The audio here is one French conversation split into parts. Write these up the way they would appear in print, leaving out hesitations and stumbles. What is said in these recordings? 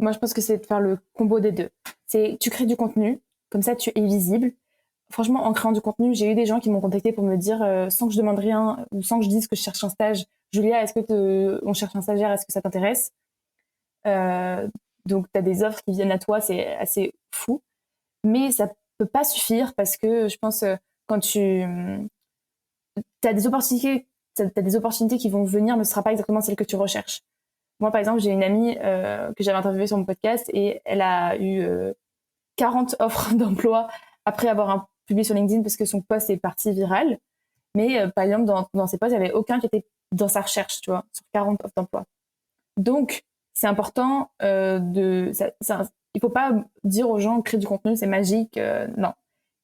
Moi, je pense que c'est de faire le combo des deux. C'est tu crées du contenu, comme ça tu es visible. Franchement, en créant du contenu, j'ai eu des gens qui m'ont contacté pour me dire, sans que je demande rien ou sans que je dise que je cherche un stage, Julia, on cherche un stagiaire, est-ce que ça t'intéresse? Euh, donc, tu as des offres qui viennent à toi, c'est assez fou. Mais ça peut pas suffire parce que je pense, quand tu as des opportunités qui vont venir, mais ce sera pas exactement celle que tu recherches. Moi, par exemple, j'ai une amie que j'avais interviewée sur mon podcast et elle a eu 40 offres d'emploi après avoir publié sur LinkedIn parce que son post est parti viral. Mais par exemple, dans ses posts, il n'y avait aucun qui était dans sa recherche, tu vois, sur 40 offres d'emploi. Donc, c'est important il faut pas dire aux gens créer du contenu, c'est magique. Non,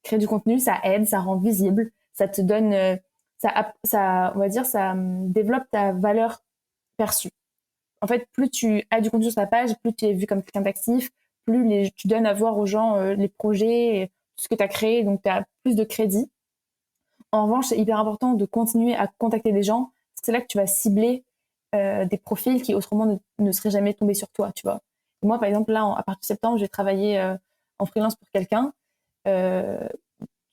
créer du contenu, ça aide, ça rend visible, ça te donne, on va dire, ça développe ta valeur perçue. En fait, plus tu as du contenu sur ta page, plus tu es vu comme quelqu'un d'actif, tu donnes à voir aux gens les projets, et tout ce que tu as créé, donc tu as plus de crédit. En revanche, c'est hyper important de continuer à contacter des gens, parce que c'est là que tu vas cibler des profils qui autrement ne seraient jamais tombés sur toi, tu vois. Et moi, par exemple, là, à partir de septembre, je vais travailler en freelance pour quelqu'un. Euh,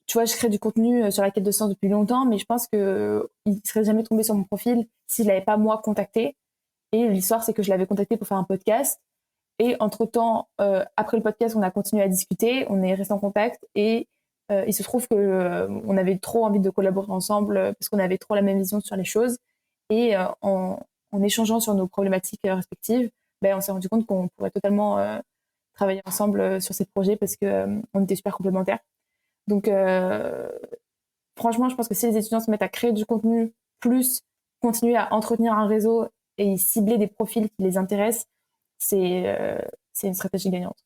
Tu vois, je crée du contenu sur la quête de sens depuis longtemps, mais je pense que il serait jamais tombé sur mon profil s'il n'avait pas moi contacté. Et l'histoire, c'est que je l'avais contacté pour faire un podcast. Et entre-temps, après le podcast, on a continué à discuter, on est resté en contact et il se trouve que on avait trop envie de collaborer ensemble parce qu'on avait trop la même vision sur les choses. Et en échangeant sur nos problématiques respectives, ben, on s'est rendu compte qu'on pourrait totalement travailler ensemble sur ces projets parce que on était super complémentaires. Donc, franchement, je pense que si les étudiants se mettent à créer du contenu, plus continuer à entretenir un réseau et cibler des profils qui les intéressent, c'est une stratégie gagnante.